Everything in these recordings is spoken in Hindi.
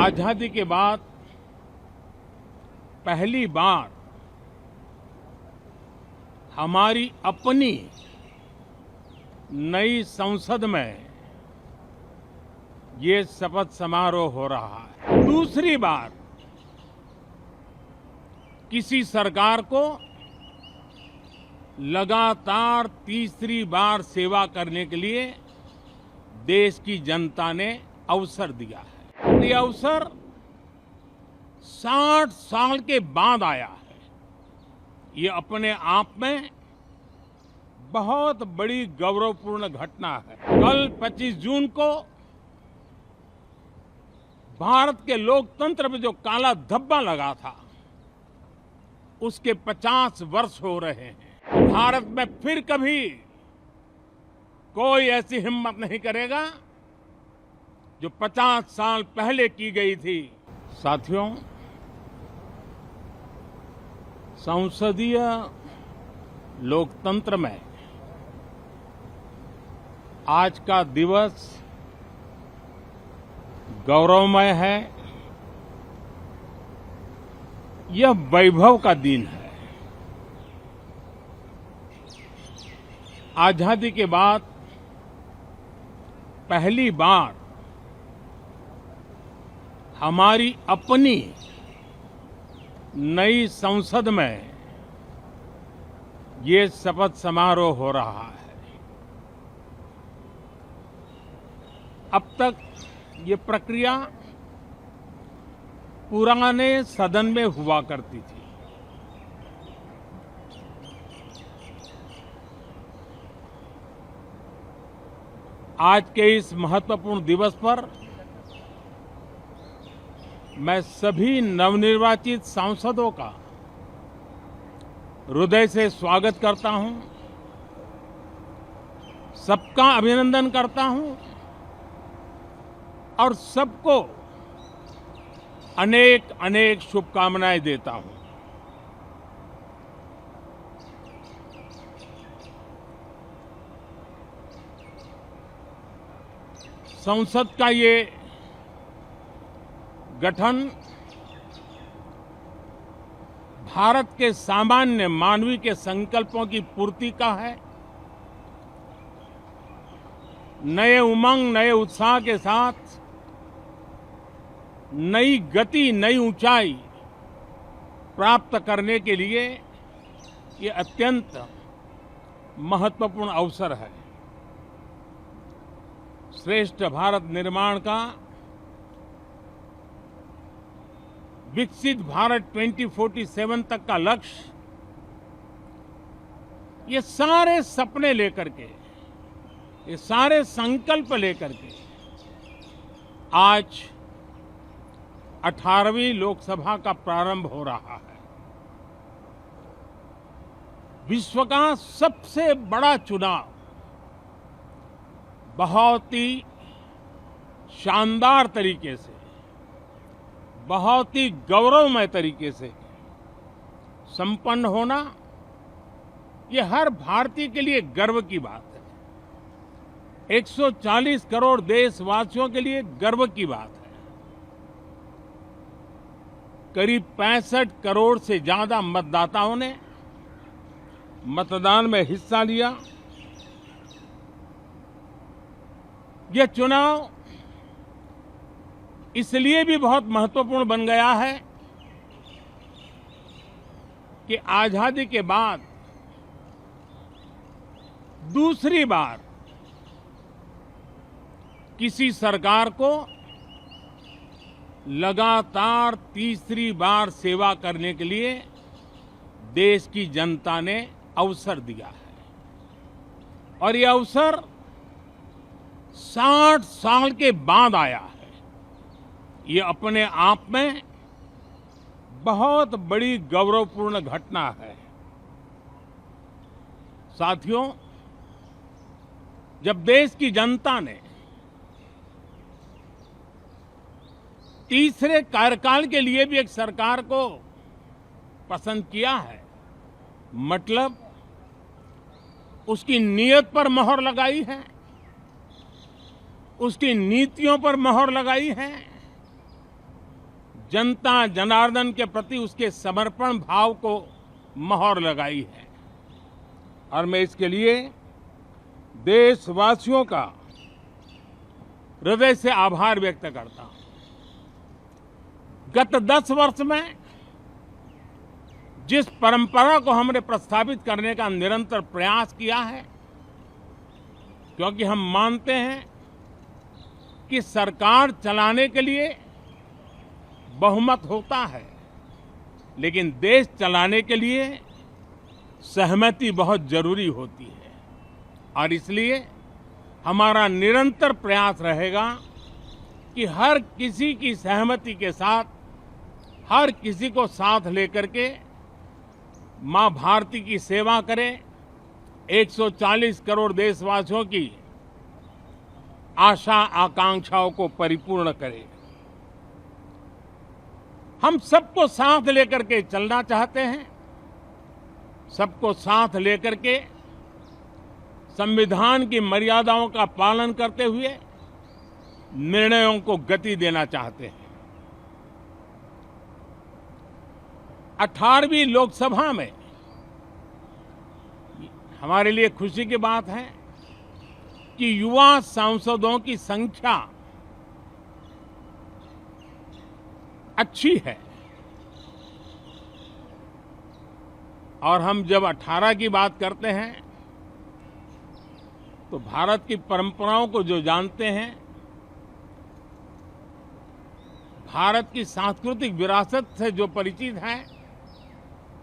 आजादी के बाद पहली बार हमारी अपनी नई संसद में ये शपथ समारोह हो रहा है। दूसरी बार किसी सरकार को लगातार तीसरी बार सेवा करने के लिए देश की जनता ने अवसर दिया है। ये अवसर 60 साल के बाद आया है। ये अपने आप में बहुत बड़ी गौरवपूर्ण घटना है। कल 25 जून को भारत के लोकतंत्र में जो काला धब्बा लगा था, उसके 50 वर्ष हो रहे हैं। भारत में फिर कभी कोई ऐसी हिम्मत नहीं करेगा जो 50 साल पहले की गई थी। साथियों, संसदीय लोकतंत्र में आज का दिवस गौरवमय है। यह वैभव का दिन है। आजादी के बाद पहली बार हमारी अपनी नई संसद में ये शपथ समारोह हो रहा है। अब तक ये प्रक्रिया पुराने सदन में हुआ करती थी। आज के इस महत्वपूर्ण दिवस पर मैं सभी नवनिर्वाचित सांसदों का हृदय से स्वागत करता हूं, सबका अभिनंदन करता हूं और सबको अनेक अनेक शुभकामनाएं देता हूं। संसद का ये गठन भारत के सामान्य मानवीय के संकल्पों की पूर्ति का है। नए उमंग, नए उत्साह के साथ नई गति, नई ऊंचाई प्राप्त करने के लिए ये अत्यंत महत्वपूर्ण अवसर है। श्रेष्ठ भारत निर्माण का, विकसित भारत 2047 तक का लक्ष्य, ये सारे सपने लेकर के, ये सारे संकल्प लेकर के आज 18वीं लोकसभा का प्रारंभ हो रहा है। विश्व का सबसे बड़ा चुनाव बहुत ही शानदार तरीके से, बहुत ही गौरवमय तरीके से संपन्न होना, ये हर भारतीय के लिए गर्व की बात है। 140 करोड़ देशवासियों के लिए गर्व की बात है। करीब 65 करोड़ से ज्यादा मतदाताओं ने मतदान में हिस्सा लिया। यह चुनाव इसलिए भी बहुत महत्वपूर्ण बन गया है कि आजादी के बाद दूसरी बार किसी सरकार को लगातार तीसरी बार सेवा करने के लिए देश की जनता ने अवसर दिया है। और यह अवसर 60 साल के बाद आया है। ये अपने आप में बहुत बड़ी गौरवपूर्ण घटना है। साथियों, जब देश की जनता ने तीसरे कार्यकाल के लिए भी एक सरकार को पसंद किया है, मतलब उसकी नीयत पर मोहर लगाई है, उसकी नीतियों पर मोहर लगाई है, जनता जनार्दन के प्रति उसके समर्पण भाव को मोहर लगाई है और मैं इसके लिए देशवासियों का हृदय से आभार व्यक्त करता हूं। गत 10 वर्ष में जिस परंपरा को हमने प्रस्थापित करने का निरंतर प्रयास किया है, क्योंकि हम मानते हैं कि सरकार चलाने के लिए बहुमत होता है, लेकिन देश चलाने के लिए सहमति बहुत जरूरी होती है और इसलिए हमारा निरंतर प्रयास रहेगा कि हर किसी की सहमति के साथ, हर किसी को साथ लेकर के मां भारती की सेवा करें, 140 करोड़ देशवासियों की आशा आकांक्षाओं को परिपूर्ण करें। हम सबको साथ लेकर के चलना चाहते हैं, सबको साथ लेकर के संविधान की मर्यादाओं का पालन करते हुए निर्णयों को गति देना चाहते हैं। 18वीं लोकसभा में हमारे लिए खुशी की बात है कि युवा सांसदों की संख्या अच्छी है और हम जब 18 की बात करते हैं तो भारत की परंपराओं को जो जानते हैं, भारत की सांस्कृतिक विरासत से जो परिचित हैं,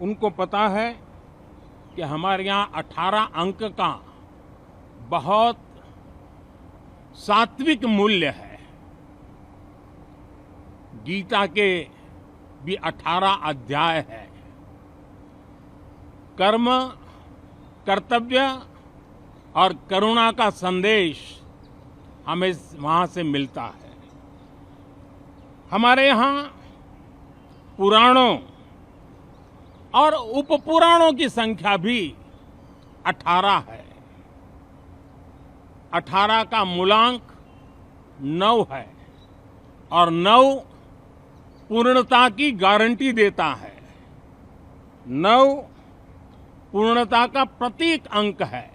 उनको पता है कि हमारे यहाँ 18 अंक का बहुत सात्विक मूल्य है। गीता के भी 18 अध्याय है। कर्म, कर्तव्य और करुणा का संदेश हमें वहां से मिलता है। हमारे यहाँ पुराणों और उपपुराणों की संख्या भी 18 है। 18 का मूलांक 9 है और 9 पूर्णता की गारंटी देता है। 9 पूर्णता का प्रतीक अंक है।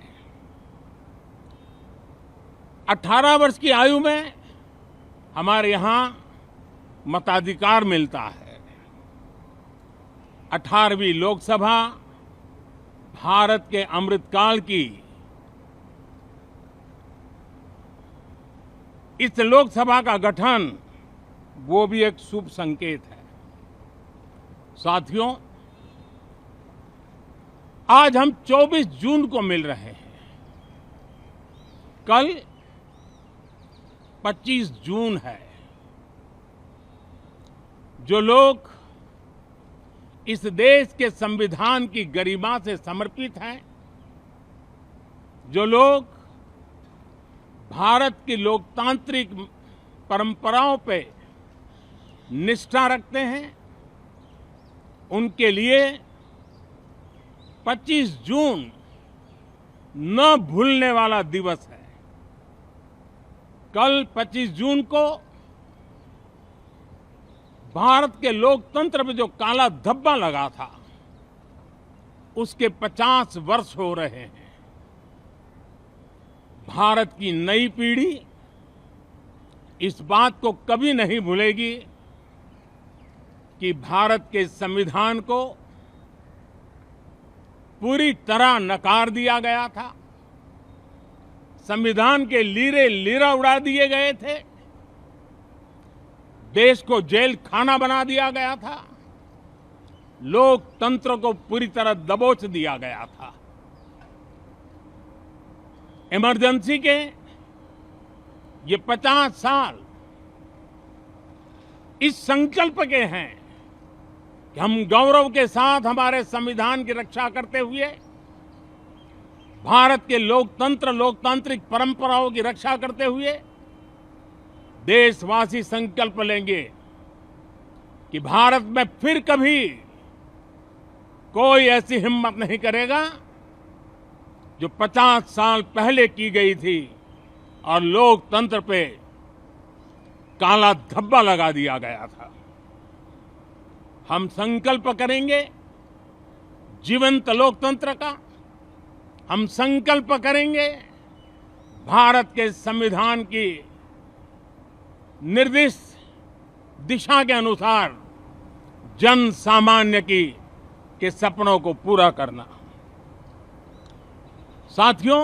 18 वर्ष की आयु में हमारे यहाँ मताधिकार मिलता है। 18वीं लोकसभा भारत के अमृतकाल की इस लोकसभा का गठन वो भी एक शुभ संकेत है। साथियों, आज हम 24 जून को मिल रहे हैं। कल 25 जून है। जो लोग इस देश के संविधान की गरिमा से समर्पित हैं, जो लोग भारत की लोकतांत्रिक परंपराओं पे निष्ठा रखते हैं, उनके लिए 25 जून न भूलने वाला दिवस है। कल 25 जून को भारत के लोकतंत्र में जो काला धब्बा लगा था, उसके 50 वर्ष हो रहे हैं। भारत की नई पीढ़ी इस बात को कभी नहीं भूलेगी कि भारत के संविधान को पूरी तरह नकार दिया गया था। संविधान के लीरे लीरा उड़ा दिए गए थे। देश को जेल खाना बना दिया गया था। लोकतंत्र को पूरी तरह दबोच दिया गया था। इमरजेंसी के ये 50 साल इस संकल्प के हैं कि हम गौरव के साथ हमारे संविधान की रक्षा करते हुए भारत के लोकतंत्र, लोकतांत्रिक परंपराओं की रक्षा करते हुए देशवासी संकल्प लेंगे कि भारत में फिर कभी कोई ऐसी हिम्मत नहीं करेगा जो 50 साल पहले की गई थी और लोकतंत्र पे काला धब्बा लगा दिया गया था। हम संकल्प करेंगे जीवंत लोकतंत्र का, हम संकल्प करेंगे भारत के संविधान की निर्दिष्ट दिशा के अनुसार जन सामान्य के सपनों को पूरा करना। साथियों,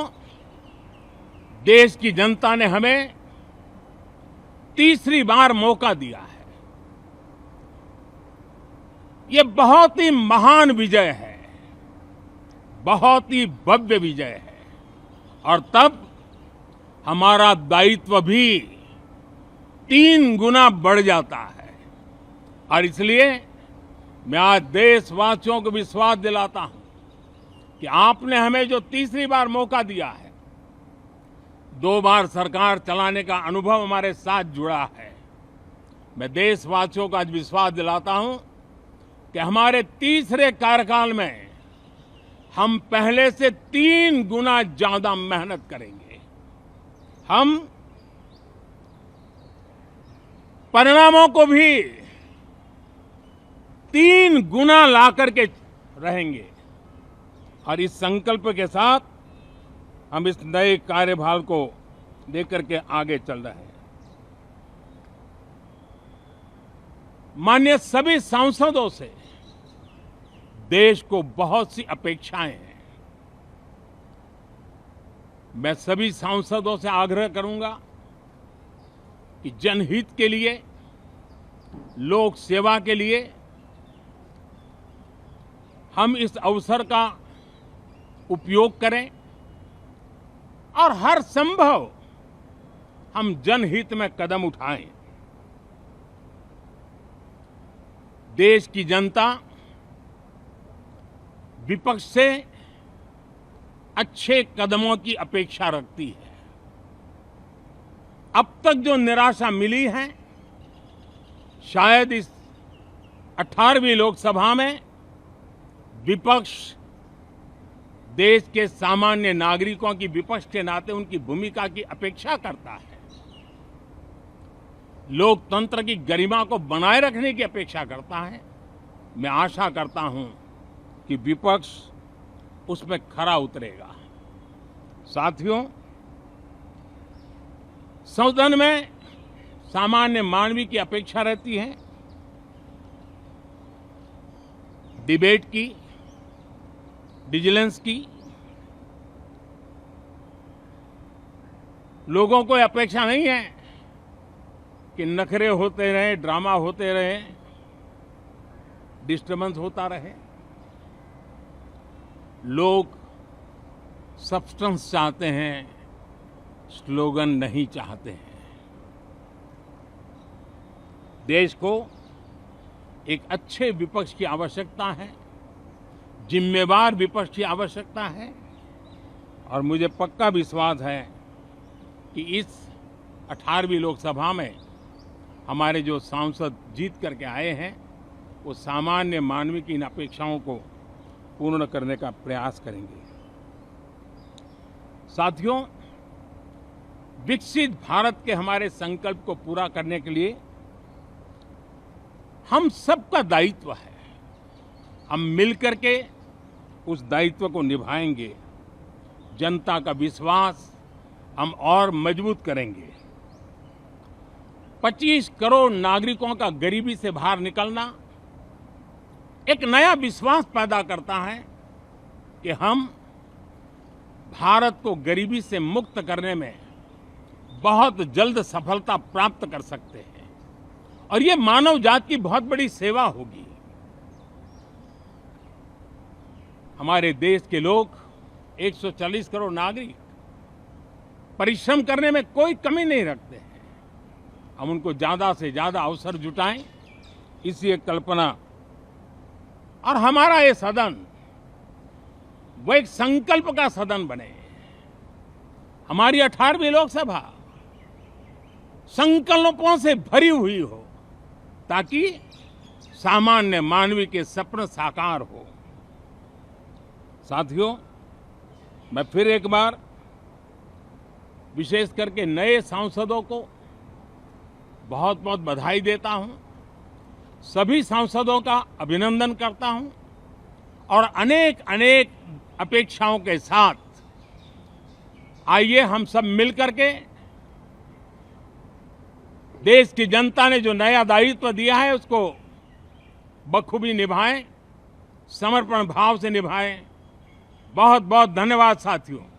देश की जनता ने हमें तीसरी बार मौका दिया है। ये बहुत ही महान विजय है, बहुत ही भव्य विजय है, और तब हमारा दायित्व भी 3 गुना बढ़ जाता है। और इसलिए मैं आज देशवासियों को विश्वास दिलाता हूं कि आपने हमें जो तीसरी बार मौका दिया है, 2 बार सरकार चलाने का अनुभव हमारे साथ जुड़ा है। मैं देशवासियों को आज विश्वास दिलाता हूं कि हमारे तीसरे कार्यकाल में हम पहले से 3 गुना ज्यादा मेहनत करेंगे। हम परिणामों को भी 3 गुना ला करके रहेंगे। और इस संकल्प के साथ हम इस नए कार्यभार को लेकर के आगे चल रहे हैं। माननीय सभी सांसदों से देश को बहुत सी अपेक्षाएं हैं। मैं सभी सांसदों से आग्रह करूंगा कि जनहित के लिए, लोक सेवा के लिए हम इस अवसर का उपयोग करें और हर संभव हम जनहित में कदम उठाएं। देश की जनता विपक्ष से अच्छे कदमों की अपेक्षा रखती है। अब तक जो निराशा मिली है, शायद इस 18वीं लोकसभा में विपक्ष देश के सामान्य नागरिकों की विपक्ष के नाते उनकी भूमिका की अपेक्षा करता है, लोकतंत्र की गरिमा को बनाए रखने की अपेक्षा करता है। मैं आशा करता हूं कि विपक्ष उसमें खरा उतरेगा। साथियों, सदन में सामान्य मानवी की अपेक्षा रहती है डिबेट की, विजिलेंस की। लोगों को अपेक्षा नहीं है कि नखरे होते रहे, ड्रामा होते रहे, डिस्टर्बेंस होता रहे। लोग सब्सटेंस चाहते हैं, स्लोगन नहीं चाहते हैं। देश को एक अच्छे विपक्ष की आवश्यकता है, जिम्मेवार विपक्ष की आवश्यकता है। और मुझे पक्का विश्वास है कि इस 18वीं लोकसभा में हमारे जो सांसद जीत करके आए हैं, वो सामान्य मानवी की इन अपेक्षाओं को पूर्ण करने का प्रयास करेंगे। साथियों, विकसित भारत के हमारे संकल्प को पूरा करने के लिए हम सबका दायित्व है। हम मिलकर के उस दायित्व को निभाएंगे। जनता का विश्वास हम और मजबूत करेंगे। 25 करोड़ नागरिकों का गरीबी से बाहर निकलना एक नया विश्वास पैदा करता है कि हम भारत को गरीबी से मुक्त करने में बहुत जल्द सफलता प्राप्त कर सकते हैं, और ये मानव जाति की बहुत बड़ी सेवा होगी। हमारे देश के लोग 140 करोड़ नागरिक परिश्रम करने में कोई कमी नहीं रखते हैं। हम उनको ज्यादा से ज्यादा अवसर जुटाएं, इसी एक कल्पना। और हमारा ये सदन वो एक संकल्प का सदन बने। हमारी 18वीं लोकसभा संकल्पों से भरी हुई हो, ताकि सामान्य मानवी के सपने साकार हो। साथियों, मैं फिर एक बार विशेष करके नए सांसदों को बहुत बहुत बधाई देता हूं। सभी सांसदों का अभिनंदन करता हूं और अनेक अनेक अपेक्षाओं के साथ आइए हम सब मिलकर के देश की जनता ने जो नया दायित्व दिया है उसको बखूबी निभाएं, समर्पण भाव से निभाएं। बहुत बहुत धन्यवाद साथियों।